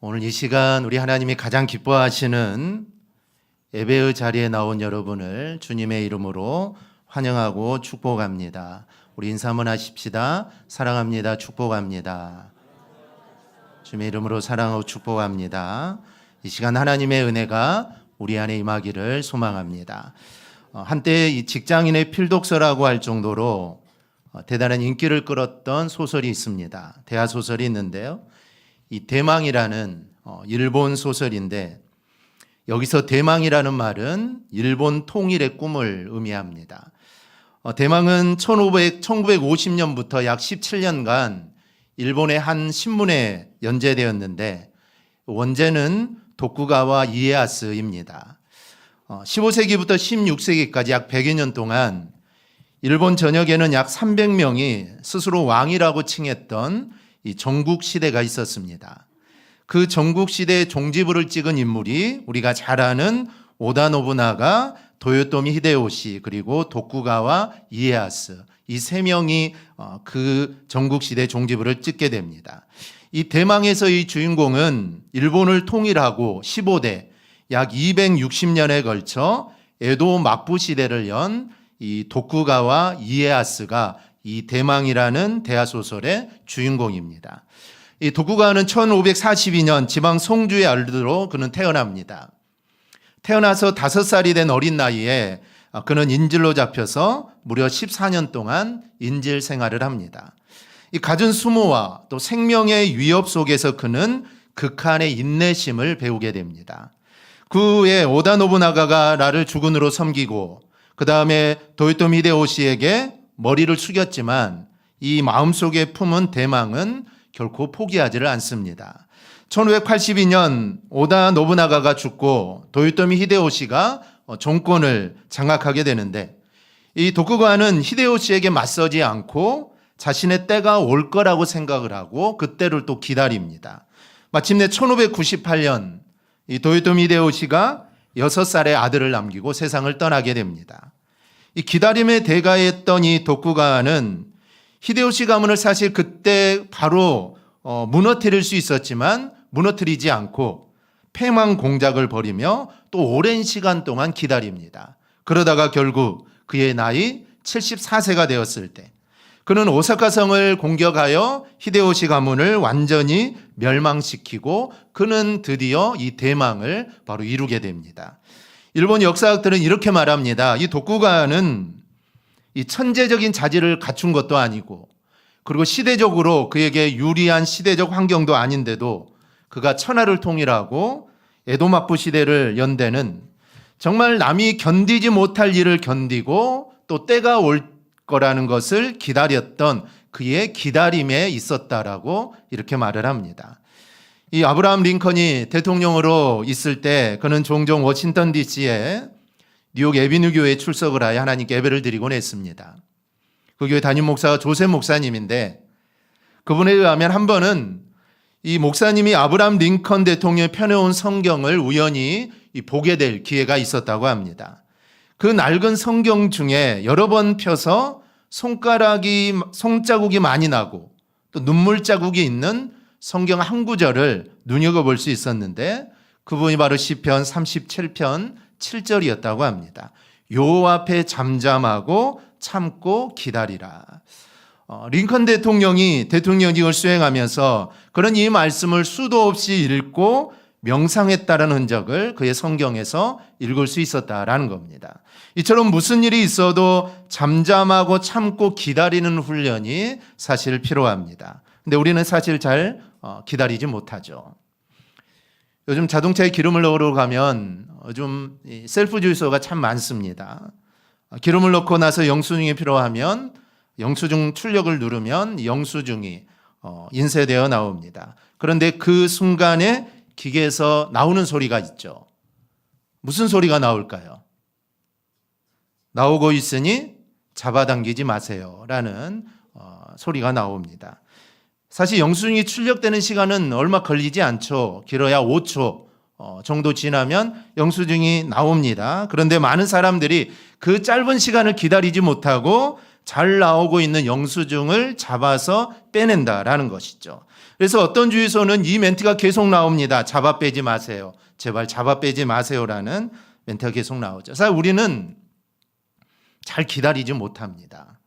오늘 이 시간 우리 하나님이 가장 기뻐하시는 예배의 자리에 나온 여러분을 주님의 이름으로 환영하고 축복합니다. 우리 인사 한번 하십시다. 사랑합니다. 축복합니다. 주님의 이름으로 사랑하고 축복합니다. 이 시간 하나님의 은혜가 우리 안에 임하기를 소망합니다. 한때 이 직장인의 필독서라고 할 정도로 대단한 인기를 끌었던 소설이 있습니다. 대하소설이 있는데요. 이 대망이라는 일본 소설인데, 여기서 대망이라는 말은 일본 통일의 꿈을 의미합니다. 대망은 1950년부터 약 17년간 일본의 한 신문에 연재되었는데, 원제는 도쿠가와 이에야스입니다. 15세기부터 16세기까지 약 100여 년 동안 일본 전역에는 약 300명이 스스로 왕이라고 칭했던 이 전국시대가 있었습니다. 그 전국시대의 종지부를 찍은 인물이 우리가 잘 아는 오다 노부나가, 도요토미 히데요시, 그리고 도쿠가와 이에야스, 이 세 명이 그 전국시대 종지부를 찍게 됩니다. 이 대망에서의 주인공은 일본을 통일하고 15대 약 260년에 걸쳐 에도 막부 시대를 연 이 도쿠가와 이에야스가 이 대망이라는 대하소설의 주인공입니다. 이 도쿠가와는 1542년 지방 송주의 아들로 그는 태어납니다. 태어나서 5살이 된 어린 나이에 그는 인질로 잡혀서 무려 14년 동안 인질 생활을 합니다. 이 갖은 수모와 또 생명의 위협 속에서 그는 극한의 인내심을 배우게 됩니다. 그 후에 오다 노부나가가 나를 주군으로 섬기고 그 다음에 도요토미 히데요시에게 머리를 숙였지만 이 마음속에 품은 대망은 결코 포기하지를 않습니다. 1582년 오다 노부나가가 죽고 도요토미 히데요시가 정권을 장악하게 되는데, 이 도쿠가와는 히데요시에게 맞서지 않고 자신의 때가 올 거라고 생각을 하고 그 때를 또 기다립니다. 마침내 1598년 이 도요토미 히데요시가 6살의 아들을 남기고 세상을 떠나게 됩니다. 이 기다림의 대가였던 이 도쿠가와는 히데요시 가문을 사실 그때 바로 무너뜨릴 수 있었지만 무너뜨리지 않고 패망 공작을 벌이며 또 오랜 시간 동안 기다립니다. 그러다가 결국 그의 나이 74세가 되었을 때 그는 오사카성을 공격하여 히데요시 가문을 완전히 멸망시키고 그는 드디어 이 대망을 바로 이루게 됩니다. 일본 역사학들은 이렇게 말합니다. 이 도쿠가와는 이 천재적인 자질을 갖춘 것도 아니고, 그리고 시대적으로 그에게 유리한 시대적 환경도 아닌데도 그가 천하를 통일하고 에도 막부 시대를 연대는 정말 남이 견디지 못할 일을 견디고 또 때가 올 거라는 것을 기다렸던 그의 기다림에 있었다라고 이렇게 말을 합니다. 이 아브라함 링컨이 대통령으로 있을 때 그는 종종 워싱턴 DC에 뉴욕 에비뉴 교회에 출석을 하여 하나님께 예배를 드리곤 했습니다. 그 교회 담임 목사가 조셉 목사님인데, 그분에 의하면 한 번은 이 목사님이 아브라함 링컨 대통령이 펴내온 성경을 우연히 보게 될 기회가 있었다고 합니다. 그 낡은 성경 중에 여러 번 펴서 손자국이 많이 나고 또 눈물 자국이 있는 성경 한 구절을 눈여겨볼 수 있었는데, 그분이 바로 시편 37편 7절이었다고 합니다. 여호와 앞에 잠잠하고 참고 기다리라. 링컨 대통령이 대통령직을 수행하면서 그런 이 말씀을 수도 없이 읽고 명상했다는 흔적을 그의 성경에서 읽을 수 있었다라는 겁니다. 이처럼 무슨 일이 있어도 잠잠하고 참고 기다리는 훈련이 사실 필요합니다. 근데 우리는 사실 잘 기다리지 못하죠. 요즘 자동차에 기름을 넣으러 가면 요즘 셀프 주유소가 참 많습니다. 기름을 넣고 나서 영수증이 필요하면 영수증 출력을 누르면 영수증이 인쇄되어 나옵니다. 그런데 그 순간에 기계에서 나오는 소리가 있죠. 무슨 소리가 나올까요? 나오고 있으니 잡아당기지 마세요 라는 소리가 나옵니다. 사실 영수증이 출력되는 시간은 얼마 걸리지 않죠. 길어야 5초 정도 지나면 영수증이 나옵니다. 그런데 많은 사람들이 그 짧은 시간을 기다리지 못하고 잘 나오고 있는 영수증을 잡아서 빼낸다라는 것이죠. 그래서 어떤 주유소는 이 멘트가 계속 나옵니다. 잡아 빼지 마세요. 제발 잡아 빼지 마세요라는 멘트가 계속 나오죠. 사실 우리는 잘 기다리지 못합니다.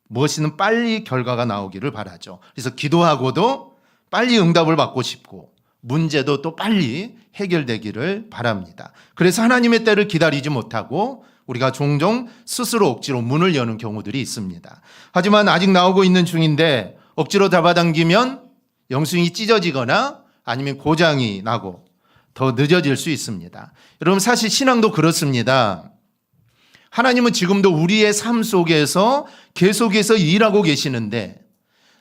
무엇이든 빨리 결과가 나오기를 바라죠. 그래서 기도하고도 빨리 응답을 받고 싶고 문제도 또 빨리 해결되기를 바랍니다. 그래서 하나님의 때를 기다리지 못하고 우리가 종종 스스로 억지로 문을 여는 경우들이 있습니다. 하지만 아직 나오고 있는 중인데 억지로 잡아당기면 영수증이 찢어지거나 아니면 고장이 나고 더 늦어질 수 있습니다. 여러분 사실 신앙도 그렇습니다. 하나님은 지금도 우리의 삶 속에서 계속해서 일하고 계시는데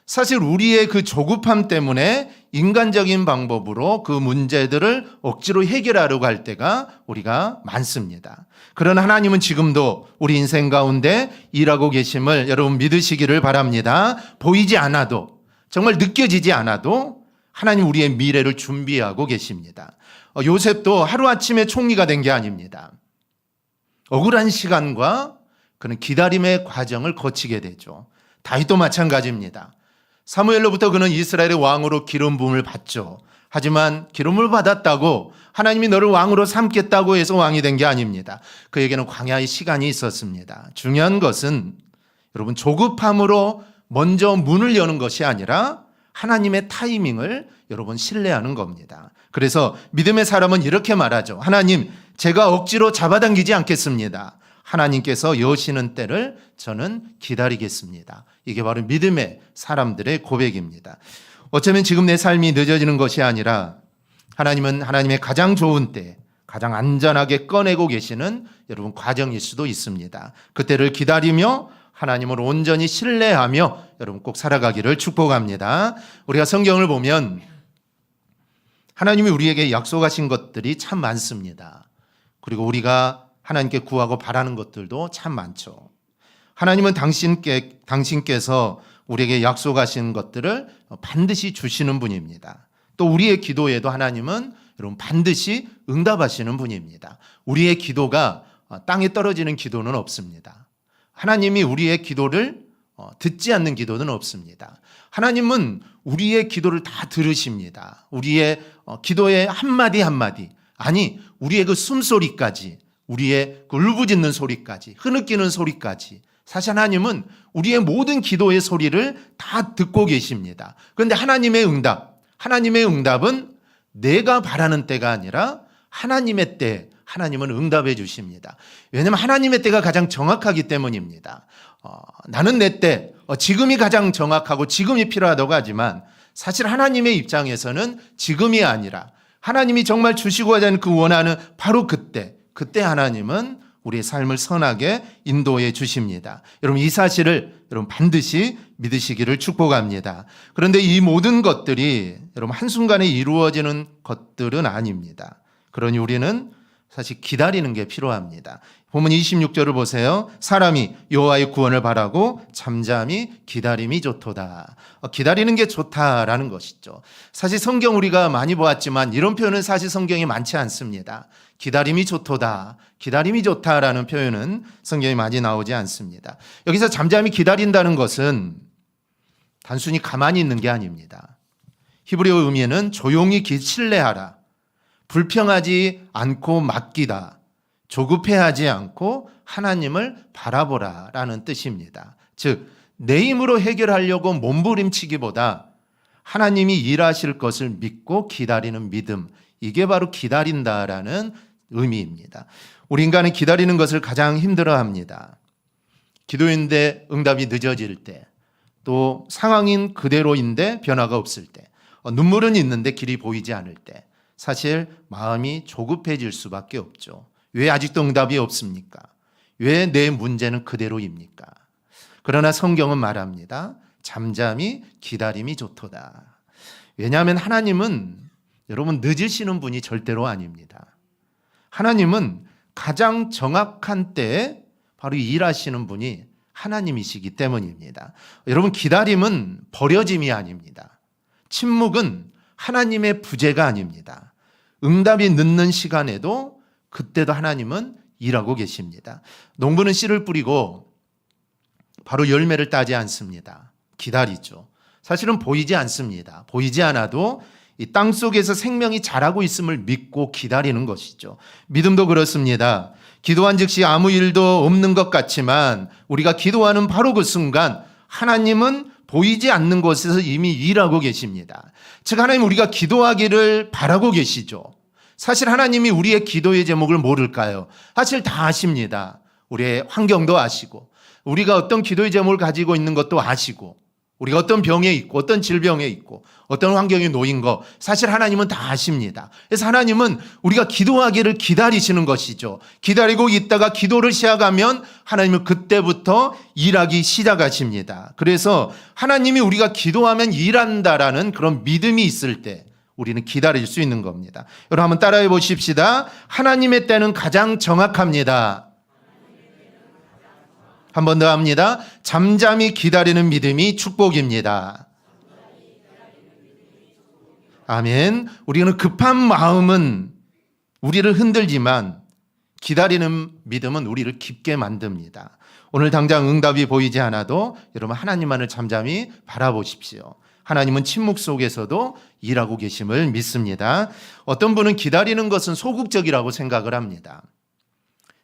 사실 우리의 그 조급함 때문에 인간적인 방법으로 그 문제들을 억지로 해결하려고 할 때가 우리가 많습니다. 그러나 하나님은 지금도 우리 인생 가운데 일하고 계심을 여러분 믿으시기를 바랍니다. 보이지 않아도 정말 느껴지지 않아도 하나님 우리의 미래를 준비하고 계십니다. 요셉도 하루아침에 총리가 된 게 아닙니다. 억울한 시간과 그는 기다림의 과정을 거치게 되죠. 다윗도 마찬가지입니다. 사무엘로부터 그는 이스라엘의 왕으로 기름 부음을 받죠. 하지만 기름을 받았다고 하나님이 너를 왕으로 삼겠다고 해서 왕이 된 게 아닙니다. 그에게는 광야의 시간이 있었습니다. 중요한 것은 여러분 조급함으로 먼저 문을 여는 것이 아니라 하나님의 타이밍을 여러분 신뢰하는 겁니다. 그래서 믿음의 사람은 이렇게 말하죠. 하나님, 제가 억지로 잡아당기지 않겠습니다. 하나님께서 여시는 때를 저는 기다리겠습니다. 이게 바로 믿음의 사람들의 고백입니다. 어쩌면 지금 내 삶이 늦어지는 것이 아니라 하나님은 하나님의 가장 좋은 때, 가장 안전하게 꺼내고 계시는 여러분 과정일 수도 있습니다. 그때를 기다리며 하나님을 온전히 신뢰하며 여러분 꼭 살아가기를 축복합니다. 우리가 성경을 보면 하나님이 우리에게 약속하신 것들이 참 많습니다. 그리고 우리가 하나님께 구하고 바라는 것들도 참 많죠. 하나님은 당신께서 우리에게 약속하신 것들을 반드시 주시는 분입니다. 또 우리의 기도에도 하나님은 여러분 반드시 응답하시는 분입니다. 우리의 기도가 땅에 떨어지는 기도는 없습니다. 하나님이 우리의 기도를 듣지 않는 기도는 없습니다. 하나님은 우리의 기도를 다 들으십니다. 우리의 기도의 한마디 한마디, 아니 우리의 그 숨소리까지, 우리의 그 울부짖는 소리까지, 흐느끼는 소리까지, 사실 하나님은 우리의 모든 기도의 소리를 다 듣고 계십니다. 그런데 하나님의 응답은 내가 바라는 때가 아니라 하나님의 때, 하나님은 응답해 주십니다. 왜냐하면 하나님의 때가 가장 정확하기 때문입니다. 나는 내 때, 지금이 가장 정확하고 지금이 필요하다고 하지만 사실 하나님의 입장에서는 지금이 아니라 하나님이 정말 주시고자 하는 그 원하는 바로 그때 하나님은 우리의 삶을 선하게 인도해 주십니다. 여러분 이 사실을 여러분 반드시 믿으시기를 축복합니다. 그런데 이 모든 것들이 여러분 한순간에 이루어지는 것들은 아닙니다. 그러니 우리는 사실 기다리는 게 필요합니다. 본문 26절을 보세요. 사람이 여호와의 구원을 바라고 잠잠히 기다림이 좋도다. 기다리는 게 좋다라는 것이죠. 사실 성경 우리가 많이 보았지만 이런 표현은 사실 성경에 많지 않습니다. 기다림이 좋도다, 기다림이 좋다라는 표현은 성경에 많이 나오지 않습니다. 여기서 잠잠히 기다린다는 것은 단순히 가만히 있는 게 아닙니다. 히브리어 의미에는 조용히 신뢰하라, 불평하지 않고 맡기다, 조급해하지 않고 하나님을 바라보라 라는 뜻입니다. 즉 내 힘으로 해결하려고 몸부림치기보다 하나님이 일하실 것을 믿고 기다리는 믿음, 이게 바로 기다린다라는 의미입니다. 우리 인간은 기다리는 것을 가장 힘들어합니다. 기도인데 응답이 늦어질 때, 또 상황인 그대로인데 변화가 없을 때, 눈물은 있는데 길이 보이지 않을 때 사실 마음이 조급해질 수밖에 없죠. 왜 아직도 응답이 없습니까? 왜 내 문제는 그대로입니까? 그러나 성경은 말합니다. 잠잠히 기다림이 좋도다. 왜냐하면 하나님은 여러분 늦으시는 분이 절대로 아닙니다. 하나님은 가장 정확한 때에 바로 일하시는 분이 하나님이시기 때문입니다. 여러분 기다림은 버려짐이 아닙니다. 침묵은 하나님의 부재가 아닙니다. 응답이 늦는 시간에도 그때도 하나님은 일하고 계십니다. 농부는 씨를 뿌리고 바로 열매를 따지 않습니다. 기다리죠. 사실은 보이지 않습니다. 보이지 않아도 이 땅 속에서 생명이 자라고 있음을 믿고 기다리는 것이죠. 믿음도 그렇습니다. 기도한 즉시 아무 일도 없는 것 같지만 우리가 기도하는 바로 그 순간 하나님은 보이지 않는 곳에서 이미 일하고 계십니다. 즉 하나님 우리가 기도하기를 바라고 계시죠. 사실 하나님이 우리의 기도의 제목을 모를까요? 사실 다 아십니다. 우리의 환경도 아시고 우리가 어떤 기도의 제목을 가지고 있는 것도 아시고 우리가 어떤 병에 있고 어떤 질병에 있고 어떤 환경에 놓인 거 사실 하나님은 다 아십니다. 그래서 하나님은 우리가 기도하기를 기다리시는 것이죠. 기다리고 있다가 기도를 시작하면 하나님은 그때부터 일하기 시작하십니다. 그래서 하나님이 우리가 기도하면 일한다라는 그런 믿음이 있을 때 우리는 기다릴 수 있는 겁니다. 여러분 한번 따라해 보십시다. 하나님의 때는 가장 정확합니다. 한 번 더 합니다. 잠잠히 기다리는 믿음이 축복입니다. 아멘. 우리는 급한 마음은 우리를 흔들지만 기다리는 믿음은 우리를 깊게 만듭니다. 오늘 당장 응답이 보이지 않아도 여러분 하나님만을 잠잠히 바라보십시오. 하나님은 침묵 속에서도 일하고 계심을 믿습니다. 어떤 분은 기다리는 것은 소극적이라고 생각을 합니다.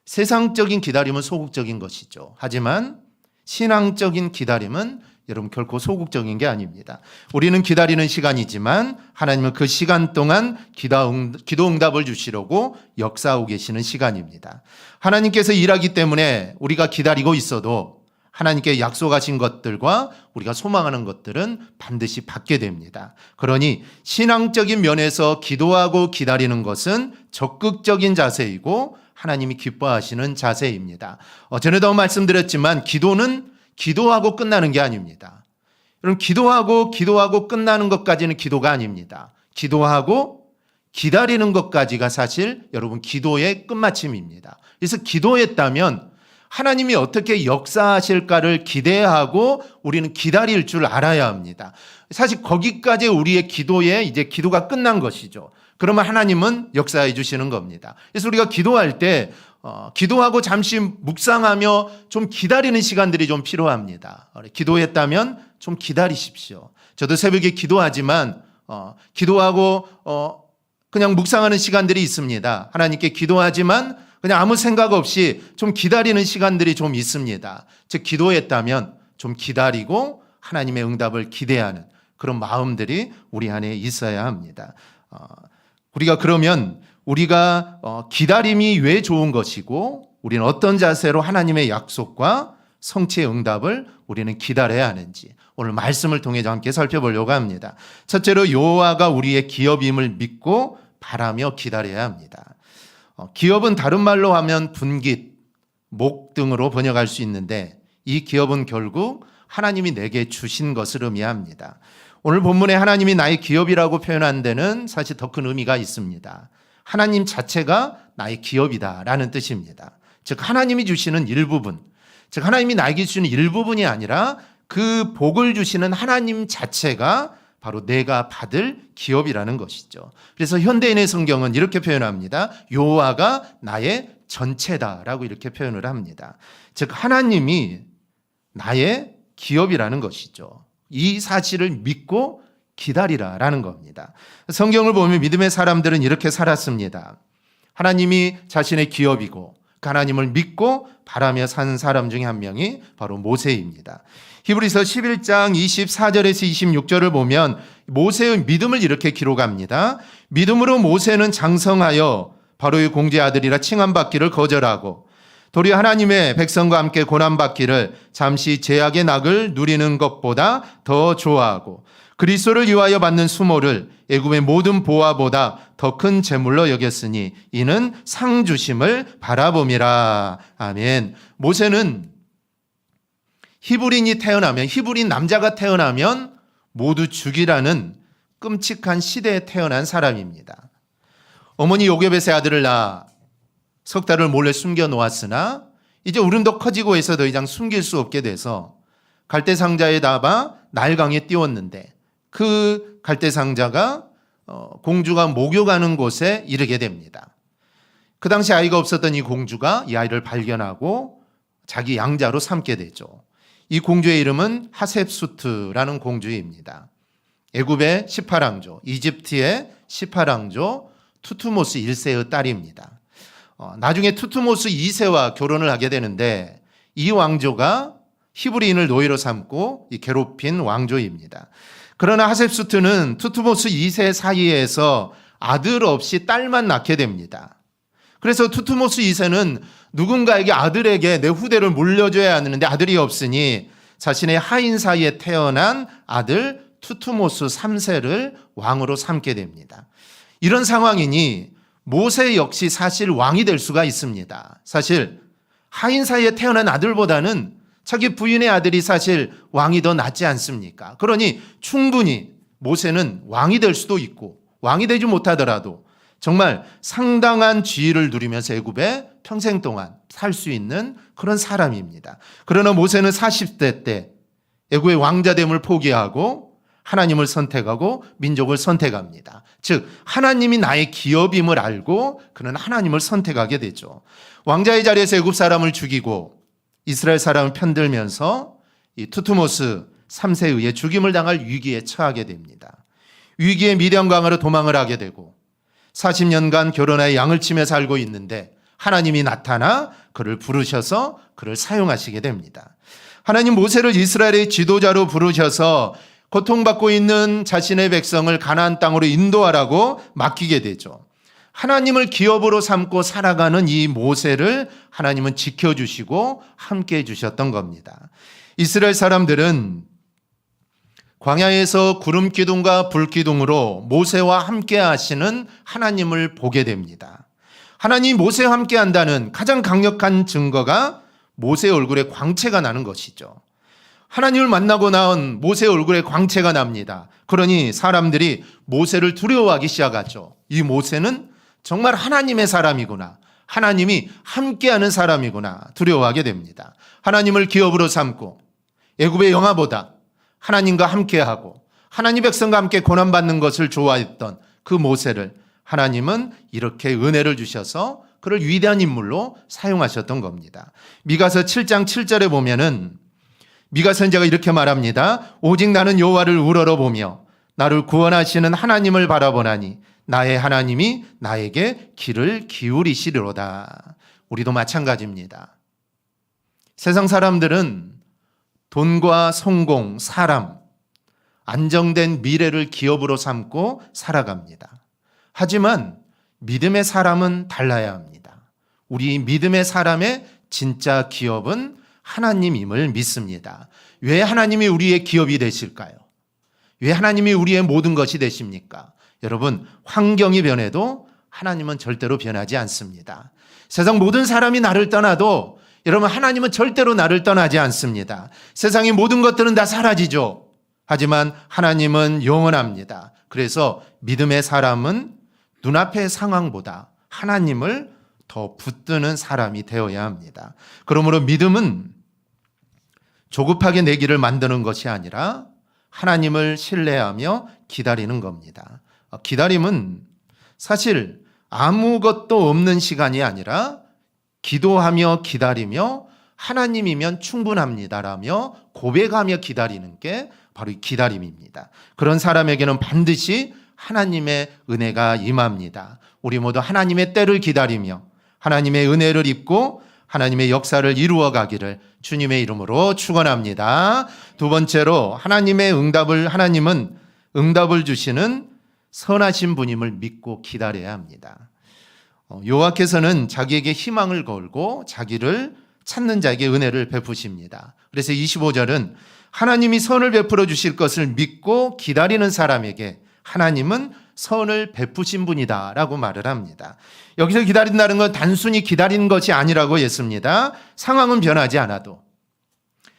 세상적인 기다림은 소극적인 것이죠. 하지만 신앙적인 기다림은 여러분 결코 소극적인 게 아닙니다. 우리는 기다리는 시간이지만 하나님은 그 시간 동안 기도 응답을 주시려고 역사하고 계시는 시간입니다. 하나님께서 일하기 때문에 우리가 기다리고 있어도 하나님께 약속하신 것들과 우리가 소망하는 것들은 반드시 받게 됩니다. 그러니 신앙적인 면에서 기도하고 기다리는 것은 적극적인 자세이고 하나님이 기뻐하시는 자세입니다. 전에도 말씀드렸지만 기도는 기도하고 끝나는 게 아닙니다. 여러분 기도하고 끝나는 것까지는 기도가 아닙니다. 기도하고 기다리는 것까지가 사실 여러분 기도의 끝마침입니다. 그래서 기도했다면 하나님이 어떻게 역사하실까를 기대하고 우리는 기다릴 줄 알아야 합니다. 사실 거기까지 우리의 기도에 이제 기도가 끝난 것이죠. 그러면 하나님은 역사해 주시는 겁니다. 그래서 우리가 기도할 때 기도하고 잠시 묵상하며 좀 기다리는 시간들이 좀 필요합니다. 기도했다면 좀 기다리십시오. 저도 새벽에 기도하지만 기도하고 그냥 묵상하는 시간들이 있습니다. 하나님께 기도하지만 그냥 아무 생각 없이 좀 기다리는 시간들이 좀 있습니다. 즉 기도했다면 좀 기다리고 하나님의 응답을 기대하는 그런 마음들이 우리 안에 있어야 합니다. 우리가 그러면 우리가 기다림이 왜 좋은 것이고 우리는 어떤 자세로 하나님의 약속과 성취의 응답을 우리는 기다려야 하는지 오늘 말씀을 통해 함께 살펴보려고 합니다. 첫째로 여호와가 우리의 기업임을 믿고 바라며 기다려야 합니다. 기업은 다른 말로 하면 분깃, 목 등으로 번역할 수 있는데 이 기업은 결국 하나님이 내게 주신 것을 의미합니다. 오늘 본문에 하나님이 나의 기업이라고 표현한 데는 사실 더 큰 의미가 있습니다. 하나님 자체가 나의 기업이다라는 뜻입니다. 즉 하나님이 주시는 일부분, 즉 하나님이 나에게 주시는 일부분이 아니라 그 복을 주시는 하나님 자체가 바로 내가 받을 기업이라는 것이죠. 그래서 현대인의 성경은 이렇게 표현합니다. 여호와가 나의 전체다라고 이렇게 표현을 합니다. 즉 하나님이 나의 기업이라는 것이죠. 이 사실을 믿고 기다리라라는 겁니다. 성경을 보면 믿음의 사람들은 이렇게 살았습니다. 하나님이 자신의 기업이고 그 하나님을 믿고 바라며 산 사람 중에 한 명이 바로 모세입니다. 히브리서 11장 24절에서 26절을 보면 모세의 믿음을 이렇게 기록합니다. 믿음으로 모세는 장성하여 바로의 공주의 아들이라 칭함받기를 거절하고 도리어 하나님의 백성과 함께 고난받기를 잠시 죄악의 낙을 누리는 것보다 더 좋아하고 그리스도를 위하여 받는 수모를 애굽의 모든 보화보다 더 큰 재물로 여겼으니 이는 상 주심을 바라봄이라. 아멘. 모세는 히브린 남자가 태어나면 모두 죽이라는 끔찍한 시대에 태어난 사람입니다. 어머니 요게벳의 아들을 낳아 석 달을 몰래 숨겨 놓았으나 이제 울음도 커지고 해서 더 이상 숨길 수 없게 돼서 갈대상자에 담아 나일강에 띄웠는데 그 갈대상자가 공주가 목욕하는 곳에 이르게 됩니다. 그 당시 아이가 없었던 이 공주가 이 아이를 발견하고 자기 양자로 삼게 되죠. 이 공주의 이름은 하셉수트라는 공주입니다. 애굽의 18왕조, 이집트의 18왕조 투투모스 1세의 딸입니다. 나중에 투투모스 2세와 결혼을 하게 되는데 이 왕조가 히브리인을 노예로 삼고 괴롭힌 왕조입니다. 그러나 하셉수트는 투투모스 2세 사이에서 아들 없이 딸만 낳게 됩니다. 그래서 투투모스 2세는 누군가에게 아들에게 내 후대를 물려줘야 하는데 아들이 없으니 자신의 하인 사이에 태어난 아들 투투모스 3세를 왕으로 삼게 됩니다. 이런 상황이니 모세 역시 사실 왕이 될 수가 있습니다. 사실 하인 사이에 태어난 아들보다는 자기 부인의 아들이 사실 왕이 더 낫지 않습니까? 그러니 충분히 모세는 왕이 될 수도 있고 왕이 되지 못하더라도 정말 상당한 지위를 누리면서 애굽에 평생 동안 살 수 있는 그런 사람입니다. 그러나 모세는 40대 때 애굽의 왕자됨을 포기하고 하나님을 선택하고 민족을 선택합니다. 즉 하나님이 나의 기업임을 알고 그는 하나님을 선택하게 되죠. 왕자의 자리에서 애굽 사람을 죽이고 이스라엘 사람을 편들면서 이 투투모스 3세에 의해 죽임을 당할 위기에 처하게 됩니다. 위기에 미디안 강으로 도망을 하게 되고 40년간 결혼하여 양을 치며 살고 있는데 하나님이 나타나 그를 부르셔서 그를 사용하시게 됩니다. 하나님 모세를 이스라엘의 지도자로 부르셔서 고통받고 있는 자신의 백성을 가나안 땅으로 인도하라고 맡기게 되죠. 하나님을 기업으로 삼고 살아가는 이 모세를 하나님은 지켜주시고 함께 해주셨던 겁니다. 이스라엘 사람들은 광야에서 구름 기둥과 불 기둥으로 모세와 함께 하시는 하나님을 보게 됩니다. 하나님이 모세와 함께 한다는 가장 강력한 증거가 모세의 얼굴에 광채가 나는 것이죠. 하나님을 만나고 나온 모세의 얼굴에 광채가 납니다. 그러니 사람들이 모세를 두려워하기 시작하죠. 이 모세는 정말 하나님의 사람이구나. 하나님이 함께하는 사람이구나. 두려워하게 됩니다. 하나님을 기업으로 삼고 애굽의 영화보다 하나님과 함께하고 하나님 백성과 함께 고난받는 것을 좋아했던 그 모세를 하나님은 이렇게 은혜를 주셔서 그를 위대한 인물로 사용하셨던 겁니다. 미가서 7장 7절에 보면은 미가 선지자가 이렇게 말합니다. 오직 나는 여호와를 우러러보며 나를 구원하시는 하나님을 바라보나니 나의 하나님이 나에게 귀를 기울이시리로다. 우리도 마찬가지입니다. 세상 사람들은 돈과 성공, 사람, 안정된 미래를 기업으로 삼고 살아갑니다. 하지만 믿음의 사람은 달라야 합니다. 우리 믿음의 사람의 진짜 기업은 하나님임을 믿습니다. 왜 하나님이 우리의 기업이 되실까요? 왜 하나님이 우리의 모든 것이 되십니까? 여러분, 환경이 변해도 하나님은 절대로 변하지 않습니다. 세상 모든 사람이 나를 떠나도 여러분, 하나님은 절대로 나를 떠나지 않습니다. 세상의 모든 것들은 다 사라지죠. 하지만 하나님은 영원합니다. 그래서 믿음의 사람은 눈앞의 상황보다 하나님을 더 붙드는 사람이 되어야 합니다. 그러므로 믿음은 조급하게 내 길을 만드는 것이 아니라 하나님을 신뢰하며 기다리는 겁니다. 기다림은 사실 아무것도 없는 시간이 아니라 기도하며 기다리며 하나님이면 충분합니다라며 고백하며 기다리는 게 바로 이 기다림입니다. 그런 사람에게는 반드시 하나님의 은혜가 임합니다. 우리 모두 하나님의 때를 기다리며 하나님의 은혜를 입고 하나님의 역사를 이루어 가기를 주님의 이름으로 축원합니다. 두 번째로 하나님은 응답을 주시는 선하신 분임을 믿고 기다려야 합니다. 여호와께서는 자기에게 희망을 걸고 자기를 찾는 자에게 은혜를 베푸십니다. 그래서 25절은 하나님이 선을 베풀어 주실 것을 믿고 기다리는 사람에게 하나님은 선을 베푸신 분이다 라고 말을 합니다. 여기서 기다린다는 건 단순히 기다리는 것이 아니라고 했습니다. 상황은 변하지 않아도,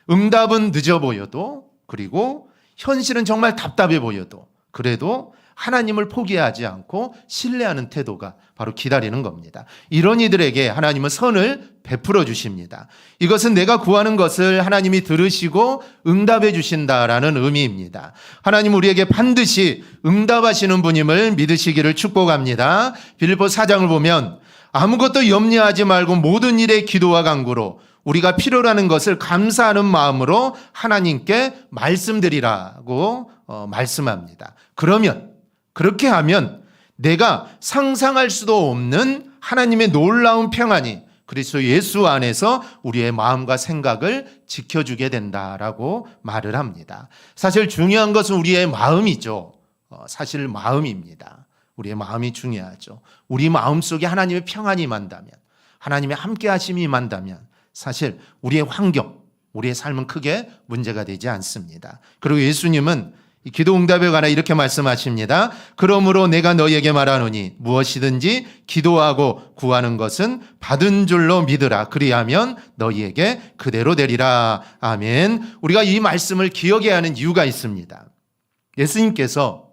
응답은 늦어 보여도, 그리고 현실은 정말 답답해 보여도 그래도 하나님을 포기하지 않고 신뢰하는 태도가 바로 기다리는 겁니다. 이런 이들에게 하나님은 선을 베풀어 주십니다. 이것은 내가 구하는 것을 하나님이 들으시고 응답해 주신다라는 의미입니다. 하나님 우리에게 반드시 응답하시는 분임을 믿으시기를 축복합니다. 빌립보 4장을 보면 아무것도 염려하지 말고 모든 일에 기도와 간구로 우리가 필요로 하는 것을 감사하는 마음으로 하나님께 말씀드리라고 말씀합니다. 그러면, 그렇게 하면 내가 상상할 수도 없는 하나님의 놀라운 평안이 그리스도 예수 안에서 우리의 마음과 생각을 지켜주게 된다라고 말을 합니다. 사실 중요한 것은 우리의 마음이죠. 사실 마음입니다. 우리의 마음이 중요하죠. 우리 마음속에 하나님의 평안이 임한다면, 하나님의 함께 하심이 임한다면 사실 우리의 환경, 우리의 삶은 크게 문제가 되지 않습니다. 그리고 예수님은 이 기도 응답에 관해 이렇게 말씀하십니다. 그러므로 내가 너희에게 말하노니 무엇이든지 기도하고 구하는 것은 받은 줄로 믿으라. 그리하면 너희에게 그대로 되리라. 아멘. 우리가 이 말씀을 기억해야 하는 이유가 있습니다. 예수님께서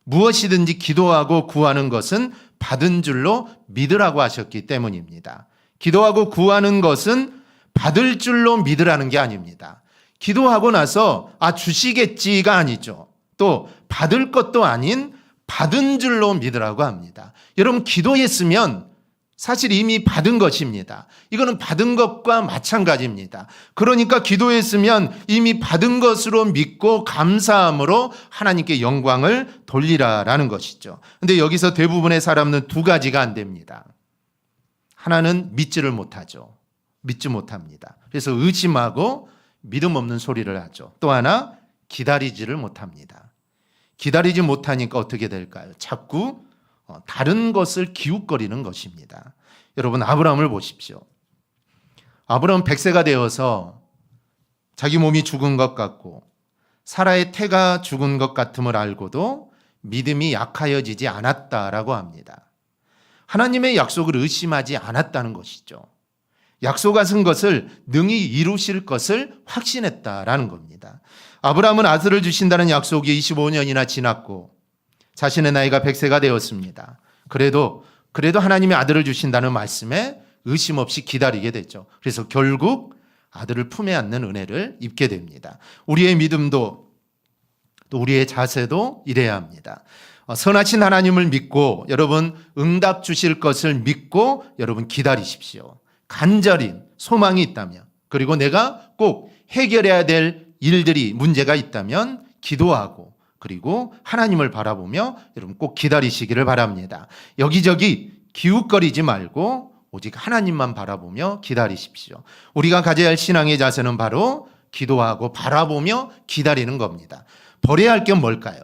무엇이든지 기도하고 구하는 것은 받은 줄로 믿으라고 하셨기 때문입니다. 기도하고 구하는 것은 받을 줄로 믿으라는 게 아닙니다. 기도하고 나서 주시겠지가 아니죠. 또 받을 것도 아닌 받은 줄로 믿으라고 합니다. 여러분, 기도했으면 사실 이미 받은 것입니다. 이거는 받은 것과 마찬가지입니다. 그러니까 기도했으면 이미 받은 것으로 믿고 감사함으로 하나님께 영광을 돌리라라는 것이죠. 그런데 여기서 대부분의 사람은 두 가지가 안 됩니다. 하나는 믿지를 못하죠. 믿지 못합니다. 그래서 의심하고 믿음 없는 소리를 하죠. 또 하나, 기다리지를 못합니다. 기다리지 못하니까 어떻게 될까요? 자꾸 다른 것을 기웃거리는 것입니다. 여러분, 아브라함을 보십시오. 아브라함은 100세가 되어서 자기 몸이 죽은 것 같고 사라의 태가 죽은 것 같음을 알고도 믿음이 약하여지지 않았다라고 합니다. 하나님의 약속을 의심하지 않았다는 것이죠. 약속하신 것을 능히 이루실 것을 확신했다라는 겁니다. 아브라함은 아들을 주신다는 약속이 25년이나 지났고 자신의 나이가 100세가 되었습니다. 그래도 하나님의 아들을 주신다는 말씀에 의심 없이 기다리게 됐죠. 그래서 결국 아들을 품에 안는 은혜를 입게 됩니다. 우리의 믿음도 또 우리의 자세도 이래야 합니다. 선하신 하나님을 믿고 여러분 응답 주실 것을 믿고 여러분 기다리십시오. 간절히 소망이 있다면, 그리고 내가 꼭 해결해야 될 일들이 문제가 있다면 기도하고 그리고 하나님을 바라보며 여러분 꼭 기다리시기를 바랍니다. 여기저기 기웃거리지 말고 오직 하나님만 바라보며 기다리십시오. 우리가 가져야 할 신앙의 자세는 바로 기도하고 바라보며 기다리는 겁니다. 버려야 할 건 뭘까요?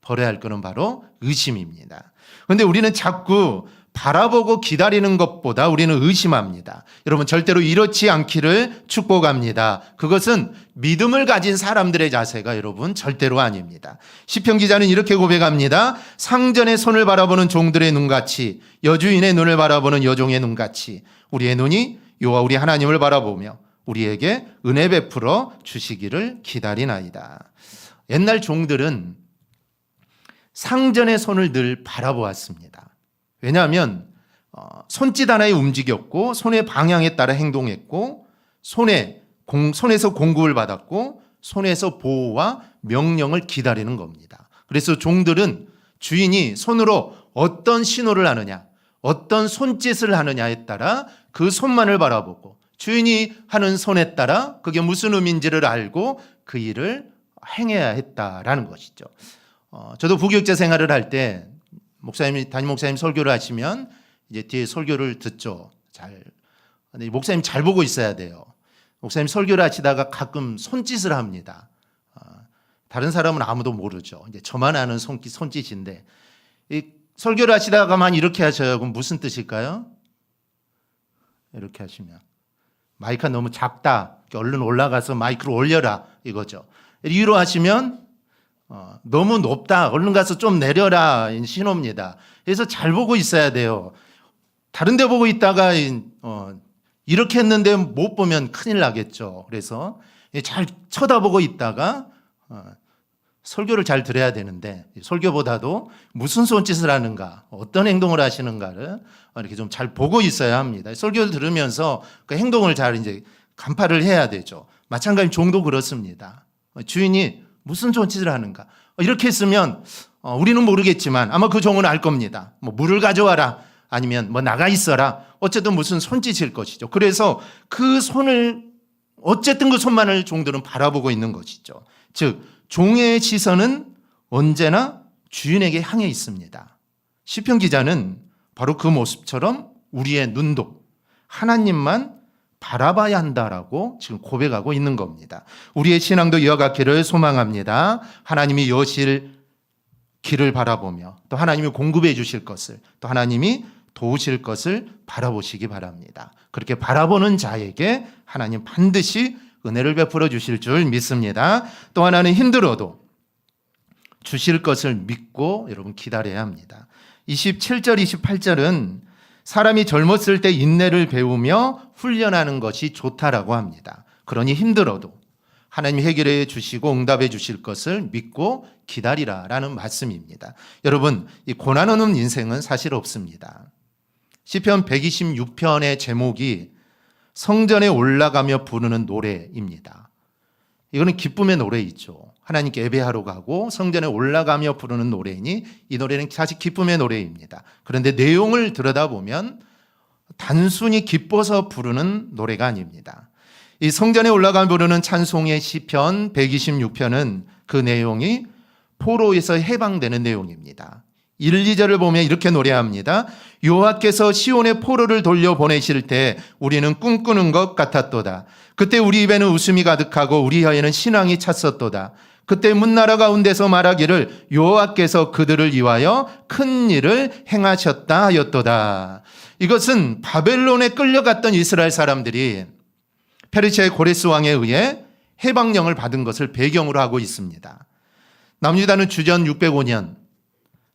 버려야 할 것은 바로 의심입니다. 그런데 우리는 자꾸 바라보고 기다리는 것보다 우리는 의심합니다. 여러분, 절대로 이렇지 않기를 축복합니다. 그것은 믿음을 가진 사람들의 자세가 여러분 절대로 아닙니다. 시편 기자는 이렇게 고백합니다. 상전의 손을 바라보는 종들의 눈같이, 여주인의 눈을 바라보는 여종의 눈같이 우리의 눈이 여호와 우리 하나님을 바라보며 우리에게 은혜 베풀어 주시기를 기다리나이다. 옛날 종들은 상전의 손을 늘 바라보았습니다. 왜냐하면 손짓 하나에 움직였고 손의 방향에 따라 행동했고 손에서 공급을 받았고 손에서 보호와 명령을 기다리는 겁니다. 그래서 종들은 주인이 손으로 어떤 신호를 하느냐, 어떤 손짓을 하느냐에 따라 그 손만을 바라보고 주인이 하는 손에 따라 그게 무슨 의미인지를 알고 그 일을 행해야 했다라는 것이죠. 저도 부교육자 생활을 할 때 담임 목사님 설교를 하시면 이제 뒤에 설교를 듣죠. 근데 목사님 잘 보고 있어야 돼요. 목사님 설교를 하시다가 가끔 손짓을 합니다. 다른 사람은 아무도 모르죠. 이제 저만 아는 손짓인데 이 설교를 하시다가만 이렇게 하셔요. 그럼 무슨 뜻일까요? 이렇게 하시면 마이크가 너무 작다. 얼른 올라가서 마이크를 올려라 이거죠. 이로 하시면 너무 높다. 얼른 가서 좀 내려라. 신호입니다. 그래서 잘 보고 있어야 돼요. 다른 데 보고 있다가 이렇게 했는데 못 보면 큰일 나겠죠. 그래서 잘 쳐다보고 있다가 설교를 잘 들어야 되는데 설교보다도 무슨 손짓을 하는가, 어떤 행동을 하시는가를 이렇게 좀 잘 보고 있어야 합니다. 설교를 들으면서 그 행동을 잘 이제 간파를 해야 되죠. 마찬가지로 종도 그렇습니다. 주인이 무슨 손짓을 하는가. 이렇게 했으면 우리는 모르겠지만 아마 그 종은 알 겁니다. 뭐 물을 가져와라. 아니면 뭐 나가 있어라. 어쨌든 무슨 손짓일 것이죠. 그래서 그 손을 어쨌든 그 손만을 종들은 바라보고 있는 것이죠. 즉 종의 시선은 언제나 주인에게 향해 있습니다. 시편 기자는 바로 그 모습처럼 우리의 눈도 하나님만 바라봐야 한다라고 지금 고백하고 있는 겁니다. 우리의 신앙도 이와 같기를 소망합니다. 하나님이 여실 길을 바라보며 또 하나님이 공급해 주실 것을 또 하나님이 도우실 것을 바라보시기 바랍니다. 그렇게 바라보는 자에게 하나님 반드시 은혜를 베풀어 주실 줄 믿습니다. 또 하나는 힘들어도 주실 것을 믿고 여러분 기다려야 합니다. 27절 28절은 사람이 젊었을 때 인내를 배우며 훈련하는 것이 좋다라고 합니다. 그러니 힘들어도 하나님이 해결해 주시고 응답해 주실 것을 믿고 기다리라라는 말씀입니다. 여러분, 이 고난 없는 인생은 사실 없습니다. 시편 126편의 제목이 성전에 올라가며 부르는 노래입니다. 이거는 기쁨의 노래이죠. 하나님께 예배하러 가고 성전에 올라가며 부르는 노래이니 이 노래는 사실 기쁨의 노래입니다. 그런데 내용을 들여다보면 단순히 기뻐서 부르는 노래가 아닙니다. 이 성전에 올라가 부르는 찬송의 시편 126편은 그 내용이 포로에서 해방되는 내용입니다. 1, 2절을 보면 이렇게 노래합니다. 여호와께서 시온의 포로를 돌려보내실 때 우리는 꿈꾸는 것 같았도다. 그때 우리 입에는 웃음이 가득하고 우리 혀에는 신앙이 찼었도다. 그때 문나라 가운데서 말하기를 여호와께서 그들을 위하여 큰 일을 행하셨다 하였도다. 이것은 바벨론에 끌려갔던 이스라엘 사람들이 페르시아의 고레스 왕에 의해 해방령을 받은 것을 배경으로 하고 있습니다. 남유다는 주전 605년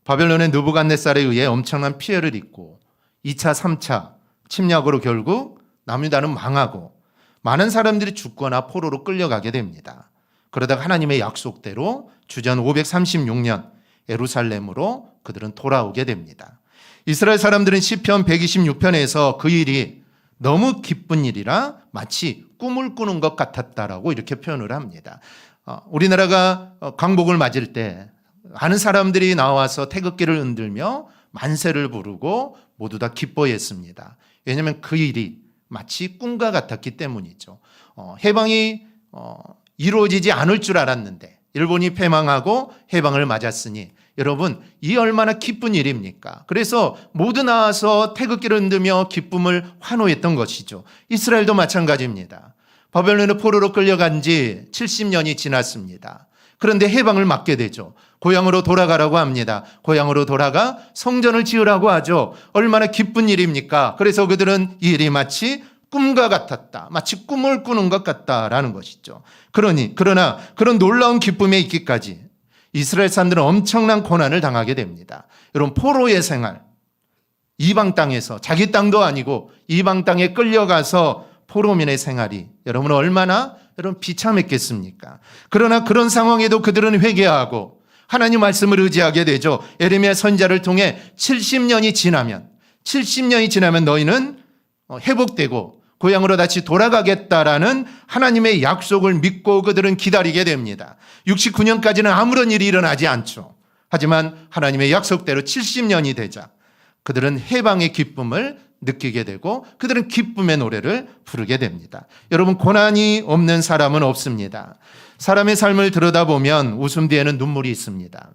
바벨론의 느부갓네살에 의해 엄청난 피해를 입고 2차, 3차 침략으로 결국 남유다는 망하고 많은 사람들이 죽거나 포로로 끌려가게 됩니다. 그러다가 하나님의 약속대로 주전 536년 예루살렘으로 그들은 돌아오게 됩니다. 이스라엘 사람들은 시편 126편에서 그 일이 너무 기쁜 일이라 마치 꿈을 꾸는 것 같았다라고 이렇게 표현을 합니다. 우리나라가 광복을 맞을 때 많은 사람들이 나와서 태극기를 흔들며 만세를 부르고 모두 다 기뻐했습니다. 왜냐하면 그 일이 마치 꿈과 같았기 때문이죠. 해방이 이루어지지 않을 줄 알았는데 일본이 패망하고 해방을 맞았으니 여러분 이 얼마나 기쁜 일입니까? 그래서 모두 나와서 태극기를 흔들며 기쁨을 환호했던 것이죠. 이스라엘도 마찬가지입니다. 바벨론의 포로로 끌려간 지 70년이 지났습니다. 그런데 해방을 맞게 되죠. 고향으로 돌아가라고 합니다. 고향으로 돌아가 성전을 지으라고 하죠. 얼마나 기쁜 일입니까? 그래서 그들은 이 일이 마치 꿈과 같았다. 마치 꿈을 꾸는 것 같다라는 것이죠. 그러나 그런 놀라운 기쁨에 있기까지 이스라엘 사람들은 엄청난 고난을 당하게 됩니다. 여러분 포로의 생활, 이방 땅에서 자기 땅도 아니고 이방 땅에 끌려가서 포로민의 생활이 여러분 얼마나 비참했겠습니까? 그러나 그런 상황에도 그들은 회개하고 하나님 말씀을 의지하게 되죠. 예레미야 선지자를 통해 70년이 지나면 너희는 회복되고 고향으로 다시 돌아가겠다라는 하나님의 약속을 믿고 그들은 기다리게 됩니다. 69년까지는 아무런 일이 일어나지 않죠. 하지만 하나님의 약속대로 70년이 되자 그들은 해방의 기쁨을 느끼게 되고 그들은 기쁨의 노래를 부르게 됩니다. 여러분 고난이 없는 사람은 없습니다. 사람의 삶을 들여다보면 웃음 뒤에는 눈물이 있습니다.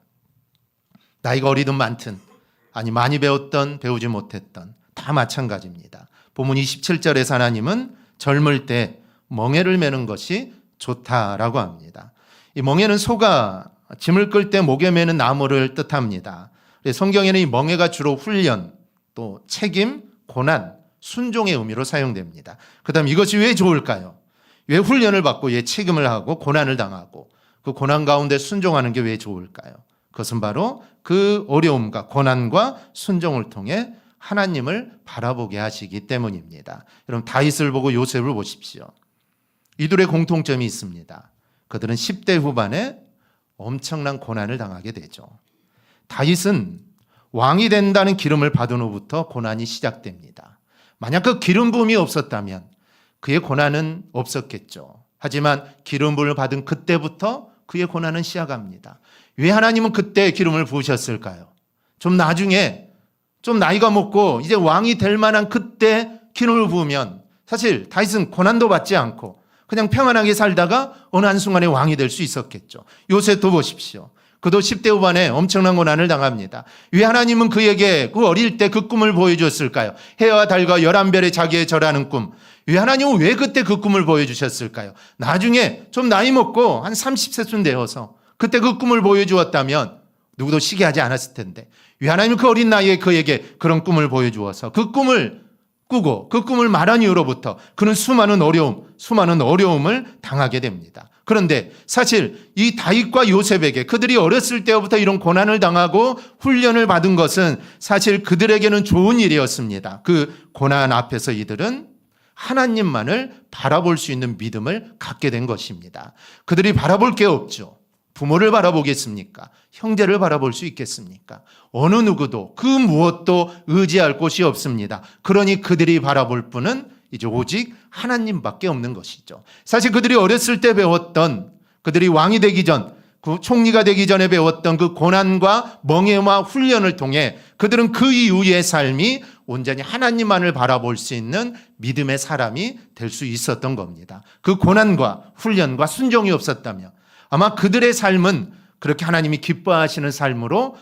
나이가 어리든 많든 아니 많이 배웠던 배우지 못했던 다 마찬가지입니다. 본문 27절에서 하나님은 젊을 때 멍에를 매는 것이 좋다라고 합니다. 이 멍에는 소가 짐을 끌 때 목에 매는 나무를 뜻합니다. 성경에는 이 멍에가 주로 훈련, 또 책임, 고난, 순종의 의미로 사용됩니다. 그 다음 이것이 왜 좋을까요? 왜 훈련을 받고 왜 책임을 하고 고난을 당하고 그 고난 가운데 순종하는 게 왜 좋을까요? 그것은 바로 그 어려움과 고난과 순종을 통해 하나님을 바라보게 하시기 때문입니다. 여러분 다윗을 보고 요셉을 보십시오. 이들의 공통점이 있습니다. 그들은 10대 후반에 엄청난 고난을 당하게 되죠. 다윗은 왕이 된다는 기름을 받은 후부터 고난이 시작됩니다. 만약 그 기름 부음이 없었다면 그의 고난은 없었겠죠. 하지만 기름 부음을 받은 그때부터 그의 고난은 시작합니다. 왜 하나님은 그때 기름을 부으셨을까요? 좀 나중에 좀 나이가 먹고 이제 왕이 될 만한 그때 기름을 부으면 사실 다윗은 고난도 받지 않고 그냥 평안하게 살다가 어느 한순간에 왕이 될 수 있었겠죠. 요셉도 보십시오. 그도 10대 후반에 엄청난 고난을 당합니다. 왜 하나님은 그에게 그 어릴 때 그 꿈을 보여주었을까요? 해와 달과 11별의 자기의 절하는 꿈. 왜 하나님은 왜 그때 그 꿈을 보여주셨을까요? 나중에 좀 나이 먹고 한 30세쯤 되어서 그때 그 꿈을 보여주었다면 누구도 시기하지 않았을 텐데 왜 하나님은 그 어린 나이에 그에게 그런 꿈을 보여주어서 그 꿈을 꾸고 그 꿈을 말한 이후로부터 그는 수많은 어려움을 당하게 됩니다. 그런데 사실 이 다윗과 요셉에게 그들이 어렸을 때부터 이런 고난을 당하고 훈련을 받은 것은 사실 그들에게는 좋은 일이었습니다. 그 고난 앞에서 이들은 하나님만을 바라볼 수 있는 믿음을 갖게 된 것입니다. 그들이 바라볼 게 없죠. 부모를 바라보겠습니까? 형제를 바라볼 수 있겠습니까? 어느 누구도 그 무엇도 의지할 곳이 없습니다. 그러니 그들이 바라볼 분은 이제 오직 하나님밖에 없는 것이죠. 사실 그들이 어렸을 때 배웠던, 그들이 왕이 되기 전, 그 총리가 되기 전에 배웠던 그 고난과 멍에와 훈련을 통해 그들은 그 이후의 삶이 온전히 하나님만을 바라볼 수 있는 믿음의 사람이 될 수 있었던 겁니다. 그 고난과 훈련과 순종이 없었다면 아마 그들의 삶은 그렇게 하나님이 기뻐하시는 삶으로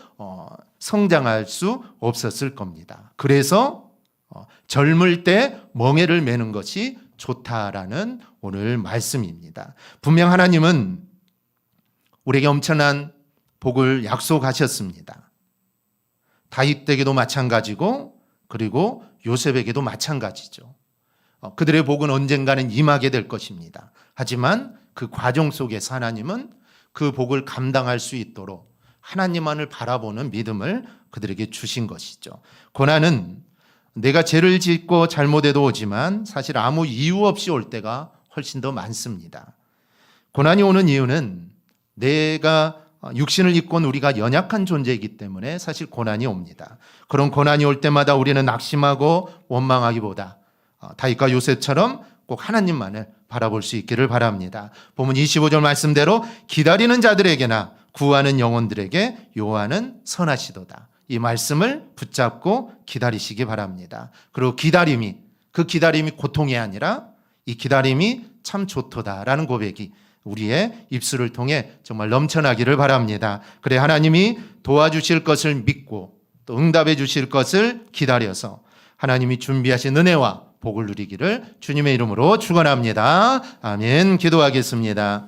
성장할 수 없었을 겁니다. 그래서 젊을 때 멍에를 매는 것이 좋다라는 오늘 말씀입니다. 분명 하나님은 우리에게 엄청난 복을 약속하셨습니다. 다윗에게도 마찬가지고 그리고 요셉에게도 마찬가지죠. 그들의 복은 언젠가는 임하게 될 것입니다. 하지만 그 과정 속에서 하나님은 그 복을 감당할 수 있도록 하나님만을 바라보는 믿음을 그들에게 주신 것이죠. 고난은 내가 죄를 짓고 잘못해도 오지만 사실 아무 이유 없이 올 때가 훨씬 더 많습니다. 고난이 오는 이유는 내가 육신을 입고 온 우리가 연약한 존재이기 때문에 사실 고난이 옵니다. 그런 고난이 올 때마다 우리는 낙심하고 원망하기보다 다윗과 요셉처럼 꼭 하나님만을 바라볼 수 있기를 바랍니다. 본문 25절 말씀대로 기다리는 자들에게나 구하는 영혼들에게 여호와는 선하시도다. 이 말씀을 붙잡고 기다리시기 바랍니다. 그리고 그 기다림이 고통이 아니라 이 기다림이 참 좋도다라는 고백이 우리의 입술을 통해 정말 넘쳐나기를 바랍니다. 그래 하나님이 도와주실 것을 믿고 또 응답해 주실 것을 기다려서 하나님이 준비하신 은혜와 복을 누리기를 주님의 이름으로 축원합니다. 아멘. 기도하겠습니다.